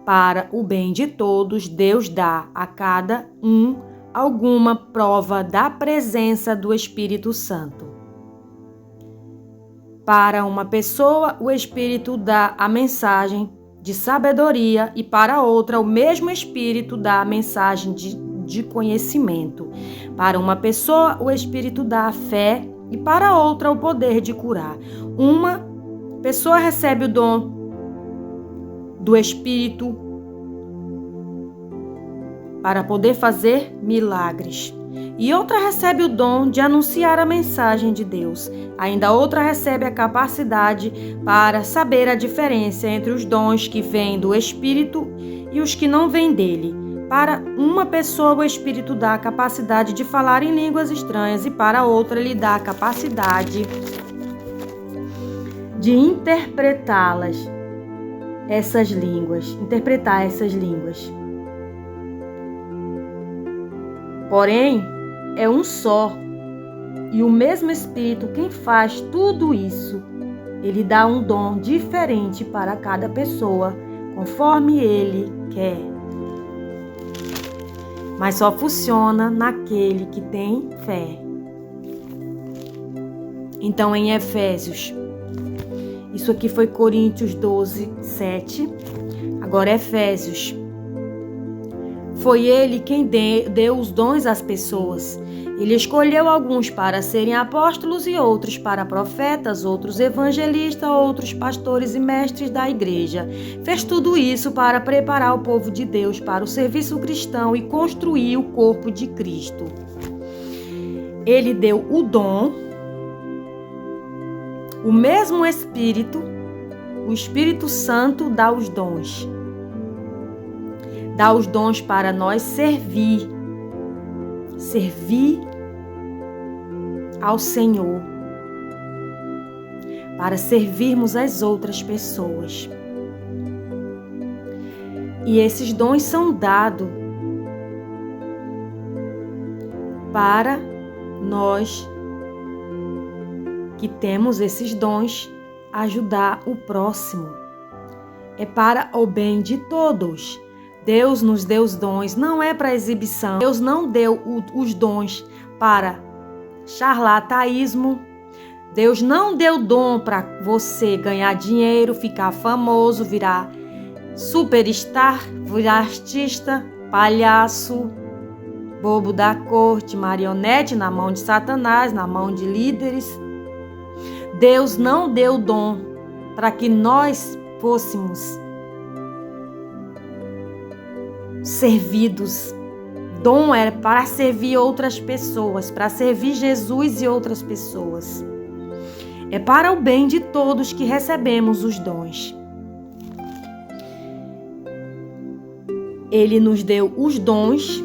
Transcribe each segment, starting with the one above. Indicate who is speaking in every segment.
Speaker 1: Para o bem de todos, Deus dá a cada um alguma prova da presença do Espírito Santo. Para uma pessoa, o Espírito dá a mensagem de sabedoria e para outra, o mesmo Espírito dá a mensagem de conhecimento. Para uma pessoa, o Espírito dá a fé e para outra, o poder de curar. Uma pessoa recebe o dom do Espírito para poder fazer milagres. E outra recebe o dom de anunciar a mensagem de Deus. Ainda outra recebe a capacidade para saber a diferença entre os dons que vêm do Espírito e os que não vêm dele. Para uma pessoa, o Espírito dá a capacidade de falar em línguas estranhas e para outra, ele dá a capacidade de interpretar essas línguas. Porém, é um só e o mesmo Espírito quem faz tudo isso. Ele dá um dom diferente para cada pessoa, conforme ele quer. Mas só funciona naquele que tem fé. Então, em Efésios, isso aqui foi Coríntios 12, 7. Agora, Efésios. Foi ele quem deu os dons às pessoas. Ele escolheu alguns para serem apóstolos e outros para profetas, outros evangelistas, outros pastores e mestres da igreja. Fez tudo isso para preparar o povo de Deus para o serviço cristão e construir o corpo de Cristo. Ele deu o dom, o mesmo Espírito, o Espírito Santo dá os dons. Dá os dons para nós servir ao Senhor, para servirmos as outras pessoas. E esses dons são dados para nós que temos esses dons ajudar o próximo. É para o bem de todos. Deus nos deu os dons, não é para exibição. Deus não deu os dons para charlatanismo. Deus não deu dom para você ganhar dinheiro, ficar famoso, virar superstar, virar artista, palhaço, bobo da corte, marionete na mão de Satanás, na mão de líderes. Deus não deu dom para que nós fôssemos servidos. Dom era para servir outras pessoas, para servir Jesus e outras pessoas. É para o bem de todos que recebemos os dons. Ele nos deu os dons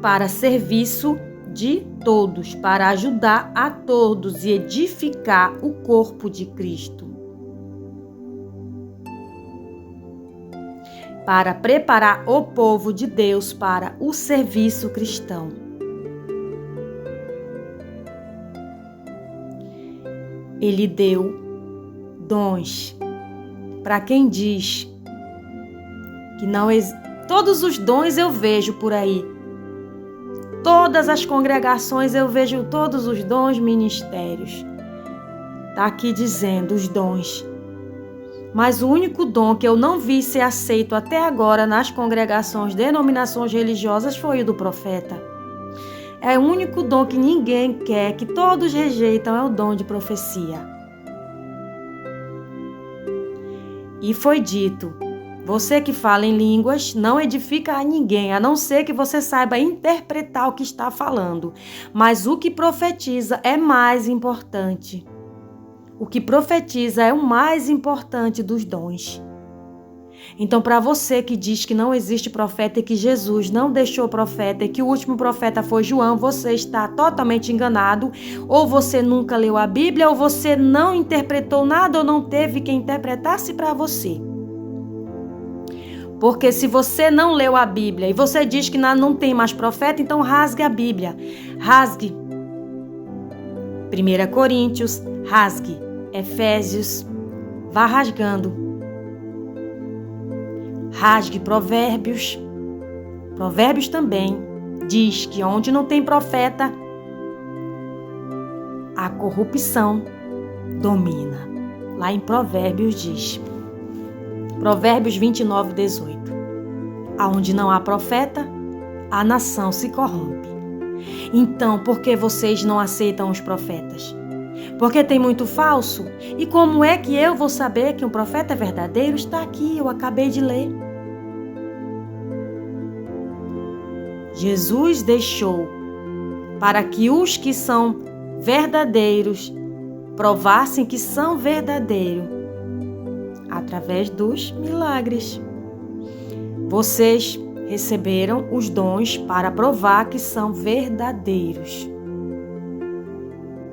Speaker 1: para serviço de todos, para ajudar a todos e edificar o corpo de Cristo. Para preparar o povo de Deus para o serviço cristão. Ele deu dons para quem diz que não todos os dons eu vejo por aí. Todas as congregações eu vejo todos os dons, ministérios. Está aqui dizendo os dons. Mas o único dom que eu não vi ser aceito até agora nas congregações, denominações religiosas, foi o do profeta. É o único dom que ninguém quer, que todos rejeitam, é o dom de profecia. E foi dito, você que fala em línguas não edifica a ninguém, a não ser que você saiba interpretar o que está falando. Mas o que profetiza é mais importante. O que profetiza é o mais importante dos dons. Então, para você que diz que não existe profeta e que Jesus não deixou profeta e que o último profeta foi João, você está totalmente enganado. Ou você nunca leu a Bíblia, ou você não interpretou nada, ou não teve quem interpretasse para você. Porque se você não leu a Bíblia e você diz que não tem mais profeta, então rasgue a Bíblia. Rasgue 1 Coríntios, rasgue Efésios, vá rasgando. Rasgue Provérbios. Provérbios também diz que onde não tem profeta, a corrupção domina. Lá em Provérbios diz, Provérbios 29, 18. Aonde não há profeta, a nação se corrompe. Então, por que vocês não aceitam os profetas? Porque tem muito falso? E como é que eu vou saber que um profeta é verdadeiro? Está aqui, eu acabei de ler. Jesus deixou para que os que são verdadeiros provassem que são verdadeiros através dos milagres. Vocês receberam os dons para provar que são verdadeiros.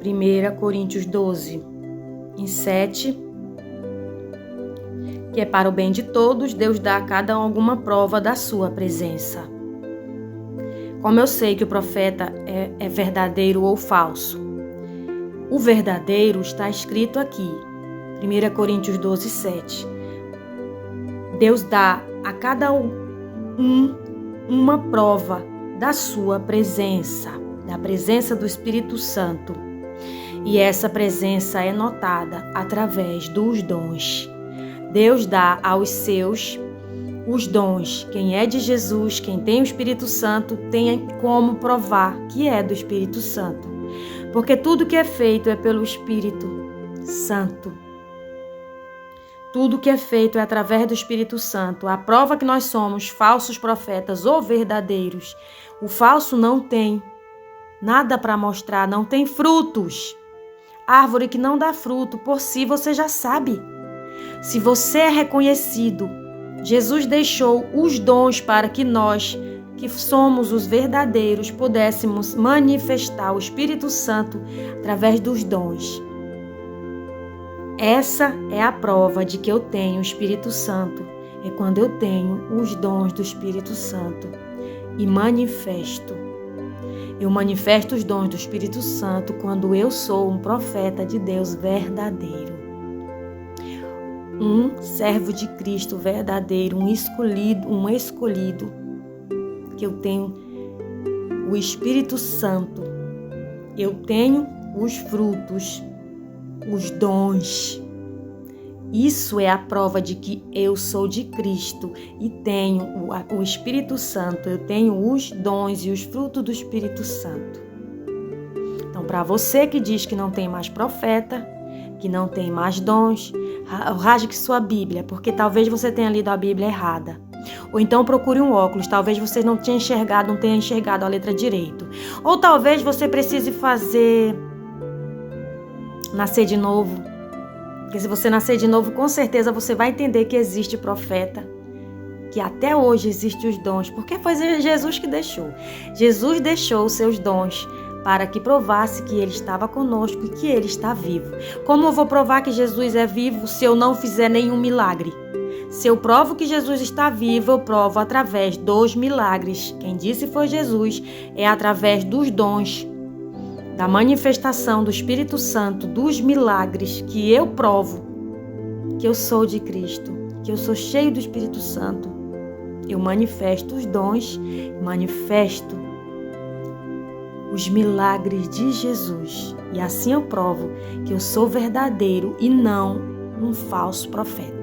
Speaker 1: 1 Coríntios 12, em 7, que é para o bem de todos, Deus dá a cada um alguma prova da sua presença. Como eu sei que o profeta é verdadeiro ou falso? O verdadeiro está escrito aqui, 1 Coríntios 12, 7. Deus dá a cada um uma prova da sua presença, da presença do Espírito Santo. E essa presença é notada através dos dons. Deus dá aos seus os dons. Quem é de Jesus, quem tem o Espírito Santo, tem como provar que é do Espírito Santo. Porque tudo que é feito é pelo Espírito Santo. Tudo que é feito é através do Espírito Santo. A prova que nós somos falsos profetas ou verdadeiros. O falso não tem nada para mostrar, não tem frutos. Árvore que não dá fruto, por si você já sabe. Se você é reconhecido, Jesus deixou os dons para que nós, que somos os verdadeiros, pudéssemos manifestar o Espírito Santo através dos dons. Essa é a prova de que eu tenho o Espírito Santo. É quando eu tenho os dons do Espírito Santo e manifesto. Eu manifesto os dons do Espírito Santo quando eu sou um profeta de Deus verdadeiro. Um servo de Cristo verdadeiro, um escolhido, que eu tenho o Espírito Santo. Eu tenho os frutos, os dons. Isso é a prova de que eu sou de Cristo e tenho o Espírito Santo. Eu tenho os dons e os frutos do Espírito Santo. Então, para você que diz que não tem mais profeta, que não tem mais dons, rasgue sua Bíblia, porque talvez você tenha lido a Bíblia errada. Ou então procure um óculos, talvez você não tenha enxergado a letra direito. Ou talvez você precise nascer de novo. Porque se você nascer de novo, com certeza você vai entender que existe profeta, que até hoje existem os dons, porque foi Jesus que deixou. Jesus deixou os seus dons para que provasse que Ele estava conosco e que Ele está vivo. Como eu vou provar que Jesus é vivo se eu não fizer nenhum milagre? Se eu provo que Jesus está vivo, eu provo através dos milagres. Quem disse foi Jesus, é através dos dons, da manifestação do Espírito Santo, dos milagres, que eu provo que eu sou de Cristo, que eu sou cheio do Espírito Santo. Eu manifesto os dons, manifesto os milagres de Jesus. E assim eu provo que eu sou verdadeiro e não um falso profeta.